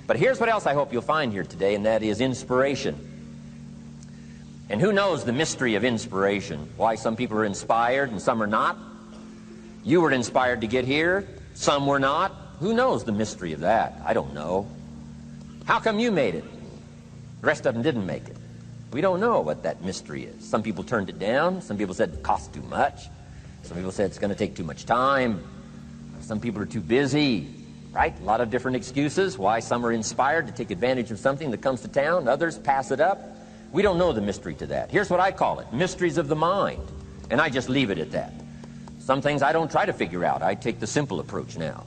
But here's what else I hope you'll find here today, and that is inspiration. And who knows the mystery of inspiration? Why some people are inspired and some are not? You were inspired to get here, some were not. Who knows the mystery of that? I don't know. How come you made it? The rest of them didn't make it. We don't know what that mystery is. Some people turned it down. Some people said it costs too much. Some people said it's going to take too much time. Some people are too busy, right? A lot of different excuses why some are inspired to take advantage of something that comes to town. Others pass it up. We don't know the mystery to that. Here's what I call it: mysteries of the mind. And I just leave it at that. Some things I don't try to figure out. I take the simple approach now,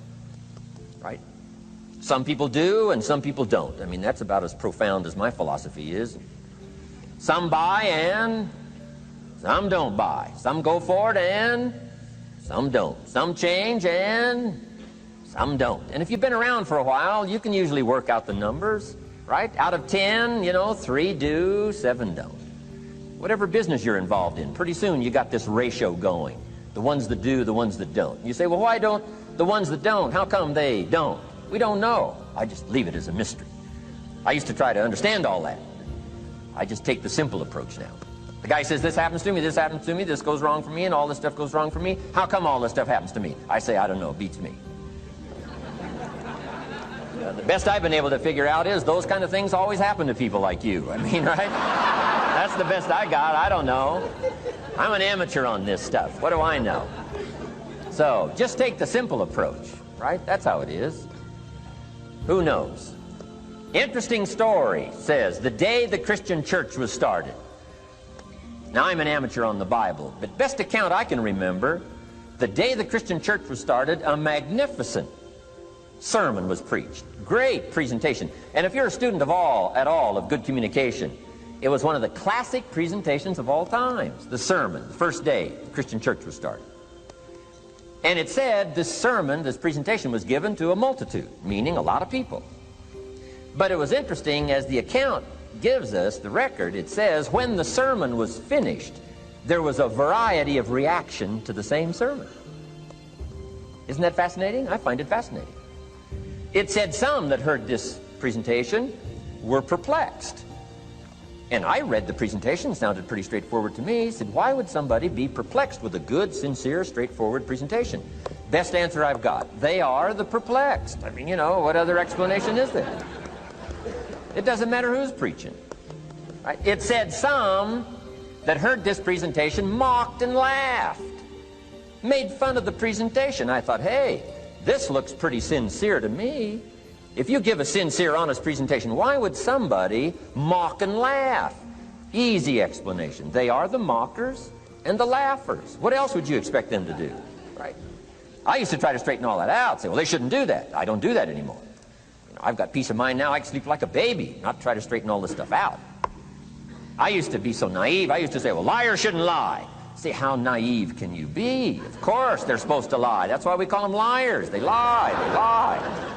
right? Some people do and some people don't. I mean, that's about as profound as my philosophy is. Some buy and some don't buy. Some go for it and some don't. Some change and some don't. And if you've been around for a while, you can usually work out the numbers, right? Out of 10, 3 do, 7 don't. Whatever business you're involved in, pretty soon you got this ratio going. The ones that do, the ones that don't. You say, well, why don't the ones that don't, how come they don't? We don't know. I just leave it as a mystery. I used to try to understand all that. I just take the simple approach now. The guy says, this happens to me, this goes wrong for me, and all this stuff goes wrong for me. How come all this stuff happens to me? I say, I don't know, beats me. The best I've been able to figure out is those kind of things always happen to people like you. I mean, right? That's the best I got. I don't know. I'm an amateur on this stuff. What do I know? So, just take the simple approach, right? That's how it is. Who knows? Interesting story says, the day the Christian church was started. Now, I'm an amateur on the Bible, but best account I can remember, the day the Christian church was started, a magnificent sermon was preached. Great presentation. And if you're a student at all of good communication, it was one of the classic presentations of all times. The sermon, the first day the Christian church was started. And it said this sermon, this presentation was given to a multitude, meaning a lot of people. But it was interesting, as the account gives us, the record, it says, when the sermon was finished, there was a variety of reaction to the same sermon. Isn't that fascinating? I find it fascinating. It said some that heard this presentation were perplexed. And I read the presentation, sounded pretty straightforward to me. Said, why would somebody be perplexed with a good, sincere, straightforward presentation? Best answer I've got. They are the perplexed. I mean, what other explanation is there? It doesn't matter who's preaching. Right? It said some that heard this presentation mocked and laughed, made fun of the presentation. I thought, hey, this looks pretty sincere to me. If you give a sincere, honest presentation, why would somebody mock and laugh? Easy explanation. They are the mockers and the laughers. What else would you expect them to do? Right? I used to try to straighten all that out, say, well, they shouldn't do that. I don't do that anymore. I've got peace of mind now. I can sleep like a baby, not try to straighten all this stuff out. I used to be so naive. I used to say, well, liars shouldn't lie. Say, how naive can you be? Of course they're supposed to lie. That's why we call them liars. They lie. They lie.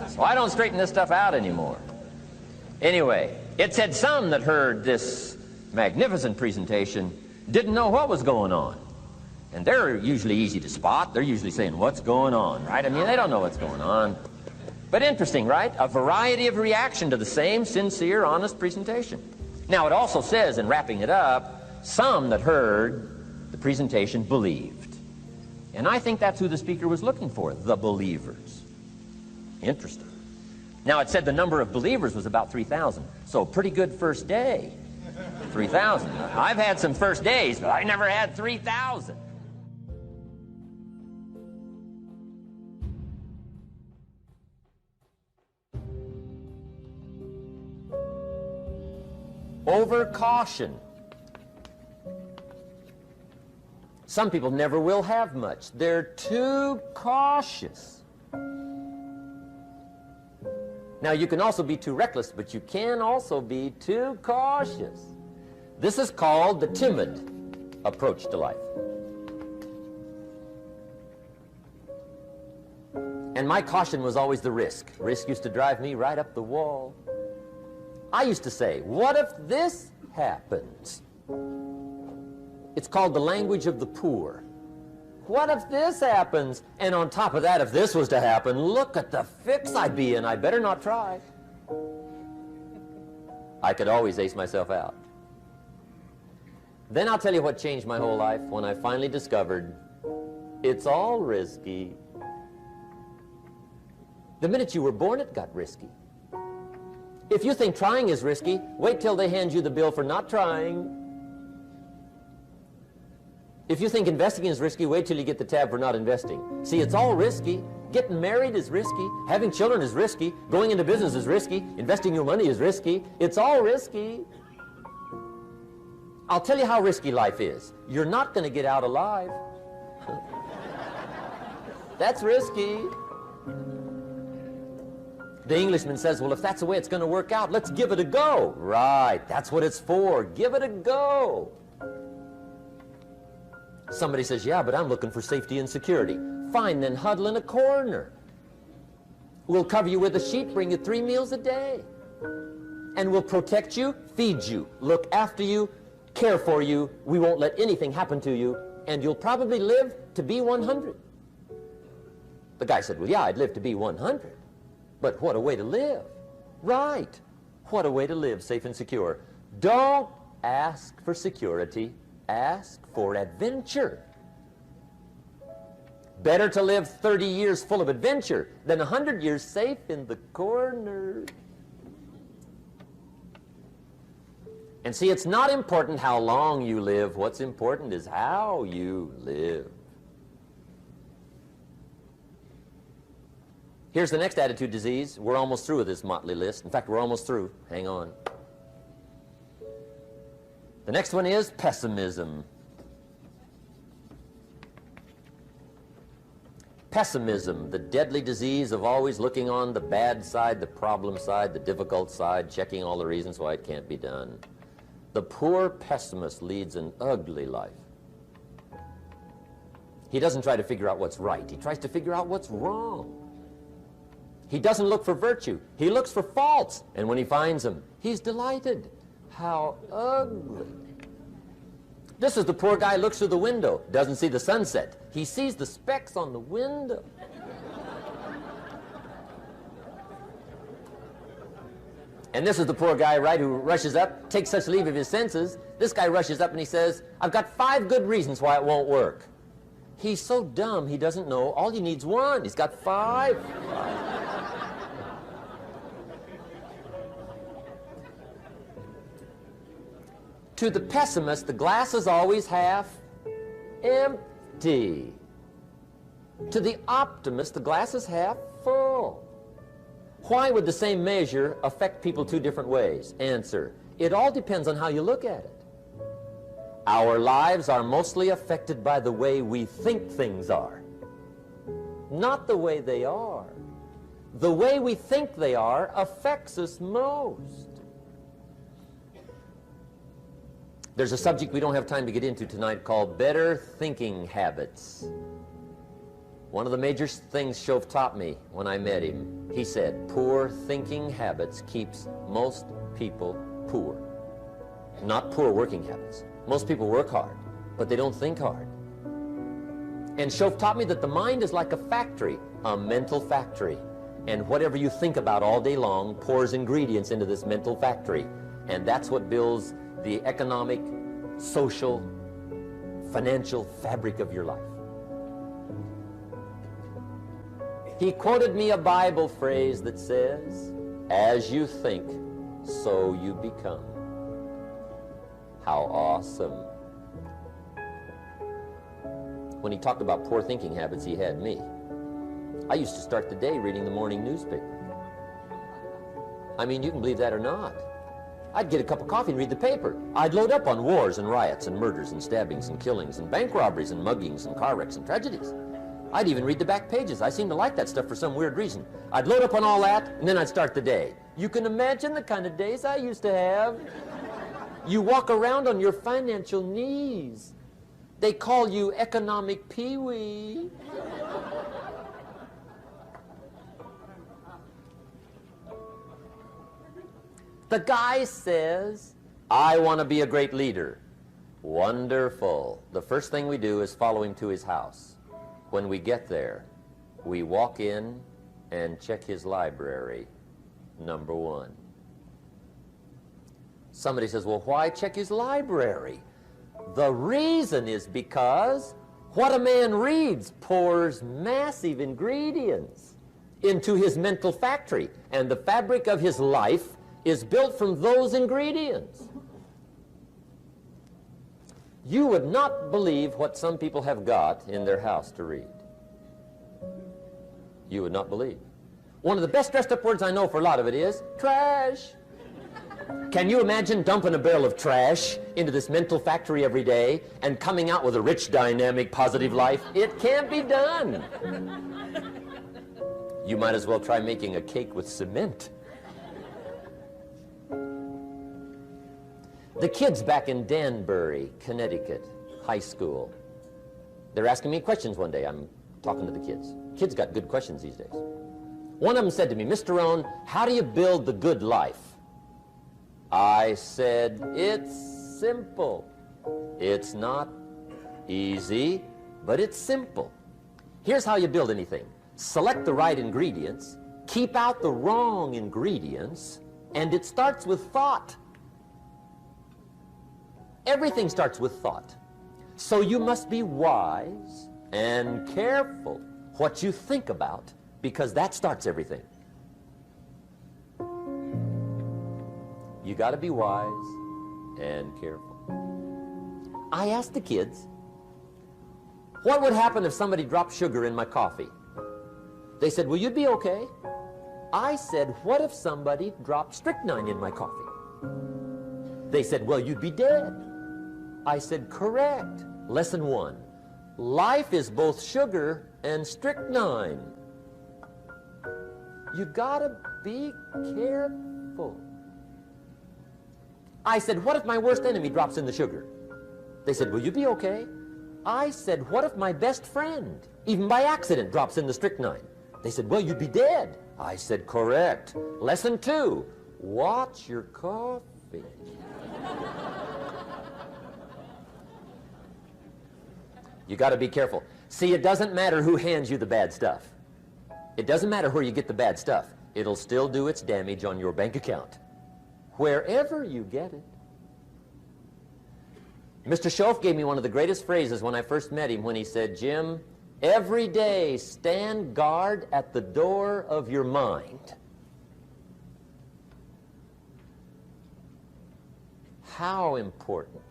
So I don't straighten this stuff out anymore. Anyway, it said some that heard this magnificent presentation didn't know what was going on. And they're usually easy to spot. They're usually saying, what's going on, right? I mean, they don't know what's going on. But interesting, right? A variety of reaction to the same sincere, honest presentation. Now, it also says, in wrapping it up, some that heard the presentation believed. And I think that's who the speaker was looking for, the believers. Interesting. Now, it said the number of believers was about 3,000. So, pretty good first day. 3,000. I've had some first days, but I never had 3,000. Over caution. Some people never will have much. They're too cautious. Now, you can also be too reckless, but you can also be too cautious. This is called the timid approach to life. And my caution was always the risk. Risk used to drive me right up the wall. I used to say, what if this happens? It's called the language of the poor. What if this happens? And on top of that, if this was to happen, look at the fix I'd be in. I better not try. I could always ace myself out. Then I'll tell you what changed my whole life when I finally discovered it's all risky. The minute you were born, it got risky. If you think trying is risky, wait till they hand you the bill for not trying. If you think investing is risky, wait till you get the tab for not investing. See, it's all risky. Getting married is risky. Having children is risky. Going into business is risky. Investing your money is risky. It's all risky. I'll tell you how risky life is. You're not going to get out alive. That's risky. The Englishman says, well, if that's the way it's going to work out, let's give it a go. Right, that's what it's for. Give it a go. Somebody says, yeah, but I'm looking for safety and security. Fine, then huddle in a corner. We'll cover you with a sheet, bring you 3 meals a day. And we'll protect you, feed you, look after you, care for you. We won't let anything happen to you, and you'll probably live to be 100. The guy said, well, yeah, I'd live to be 100. But what a way to live. Right. What a way to live, safe and secure. Don't ask for security. Ask for adventure. Better to live 30 years full of adventure than 100 years safe in the corner. And see, it's not important how long you live. What's important is how you live. Here's the next attitude disease. We're almost through with this motley list. In fact, we're almost through. Hang on. The next one is pessimism. Pessimism, the deadly disease of always looking on the bad side, the problem side, the difficult side, checking all the reasons why it can't be done. The poor pessimist leads an ugly life. He doesn't try to figure out what's right. He tries to figure out what's wrong. He doesn't look for virtue. He looks for faults. And when he finds them, he's delighted. How ugly. This is the poor guy who looks through the window, doesn't see the sunset. He sees the specks on the window. And this is the poor guy, right, who rushes up, takes such leave of his senses. This guy rushes up and he says, I've got 5 good reasons why it won't work. He's so dumb he doesn't know all he needs 1. He's got 5. To the pessimist, the glass is always half empty. To the optimist, the glass is half full. Why would the same measure affect people 2 different ways? Answer, it all depends on how you look at it. Our lives are mostly affected by the way we think things are, not the way they are. The way we think they are affects us most. There's a subject we don't have time to get into tonight called better thinking habits. One of the major things Shove taught me when I met him, he said, poor thinking habits keeps most people poor. Not poor working habits. Most people work hard, but they don't think hard. And Shove taught me that the mind is like a factory, a mental factory. And whatever you think about all day long pours ingredients into this mental factory. And that's what builds the economic, social, financial fabric of your life. He quoted me a Bible phrase that says, as you think, so you become. How awesome. When he talked about poor thinking habits, he had me. I used to start the day reading the morning newspaper. I mean, you can believe that or not. I'd get a cup of coffee and read the paper. I'd load up on wars and riots and murders and stabbings and killings and bank robberies and muggings and car wrecks and tragedies. I'd even read the back pages. I seem to like that stuff for some weird reason. I'd load up on all that, and then I'd start the day. You can imagine the kind of days I used to have. You walk around on your financial knees. They call you economic peewee. The guy says, I want to be a great leader. Wonderful. The first thing we do is follow him to his house. When we get there, we walk in and check his library, number one. Somebody says, well, why check his library? The reason is because what a man reads pours massive ingredients into his mental factory, and the fabric of his life is built from those ingredients. You would not believe what some people have got in their house to read. You would not believe. One of the best dressed up words I know for a lot of it is trash. Can you imagine dumping a barrel of trash into this mental factory every day and coming out with a rich, dynamic, positive life? It can't be done. You might as well try making a cake with cement. The kids back in Danbury, Connecticut, high school, they're asking me questions one day. I'm talking to the kids. Kids got good questions these days. One of them said to me, Mr. Rohn, how do you build the good life? I said, it's simple. It's not easy, but it's simple. Here's how you build anything. Select the right ingredients, keep out the wrong ingredients, and it starts with thought. Everything starts with thought. So you must be wise and careful what you think about, because that starts everything. You got to be wise and careful. I asked the kids, what would happen if somebody dropped sugar in my coffee? They said, well, you'd be okay. I said, what if somebody dropped strychnine in my coffee? They said, well, you'd be dead. I said, correct. Lesson 1. Life is both sugar and strychnine. You gotta be careful. I said, what if my worst enemy drops in the sugar? They said, will you be okay? I said, what if my best friend, even by accident, drops in the strychnine? They said, well, you'd be dead. I said, correct. Lesson 2, watch your coffee. You got to be careful. See, it doesn't matter who hands you the bad stuff. It doesn't matter where you get the bad stuff. It'll still do its damage on your bank account, wherever you get it. Mr. Schoaf gave me one of the greatest phrases when I first met him when he said, Jim, every day stand guard at the door of your mind. How important.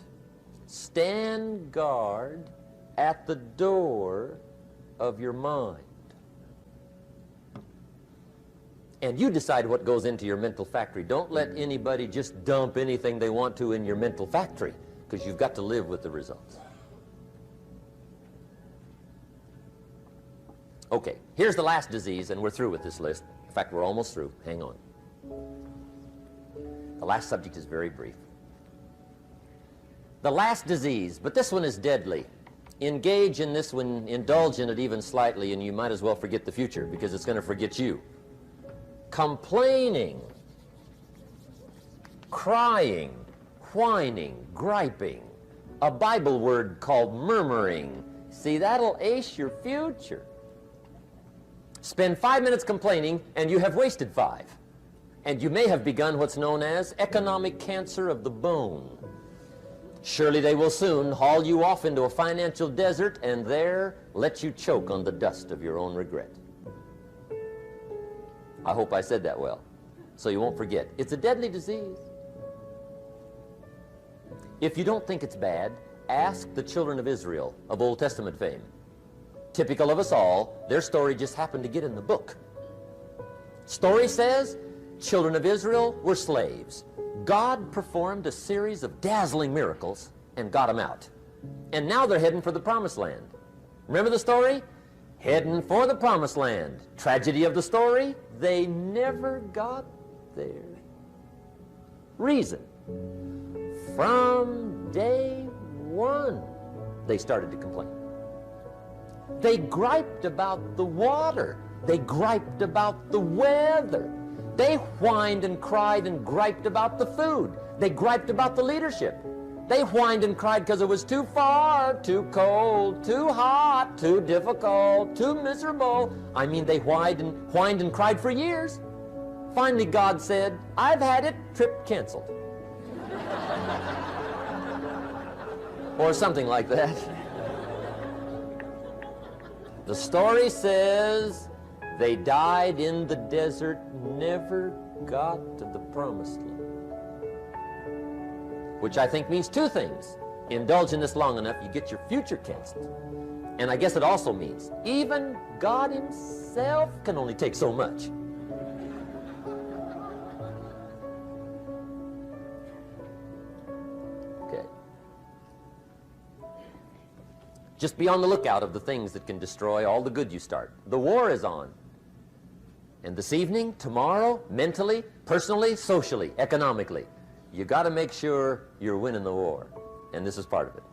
Stand guard at the door of your mind. And you decide what goes into your mental factory. Don't let anybody just dump anything they want to in your mental factory, because you've got to live with the results. Okay, here's the last disease, and we're through with this list. In fact, we're almost through. Hang on. The last subject is very brief. The last disease, but this one is deadly. Engage in this one, indulge in it even slightly, and you might as well forget the future, because it's going to forget you. Complaining, crying, whining, griping, a Bible word called murmuring. See, that'll ace your future. Spend 5 minutes complaining, and you have wasted 5. And you may have begun what's known as economic cancer of the bone. Surely they will soon haul you off into a financial desert and there let you choke on the dust of your own regret. I hope I said that well, so you won't forget. It's a deadly disease. If you don't think it's bad, ask the children of Israel of Old Testament fame. Typical of us all, their story just happened to get in the book. Story says, children of Israel were slaves. God performed a series of dazzling miracles and got them out. And now they're heading for the promised land. Remember the story? Heading for the promised land. Tragedy of the story, they never got there. Reason. From day one, they started to complain. They griped about the water. They griped about the weather. They whined and cried and griped about the food. They griped about the leadership. They whined and cried because it was too far, too cold, too hot, too difficult, too miserable. I mean, they whined and cried for years. Finally, God said, "I've had it, trip canceled." Or something like that. The story says they died in the desert, never got to the promised land. Which I think means two things. Indulge in this long enough, you get your future canceled. And I guess it also means even God himself can only take so much. Okay. Just be on the lookout of the things that can destroy all the good you start. The war is on. And this evening, tomorrow, mentally, personally, socially, economically, you got to make sure you're winning the war. And this is part of it.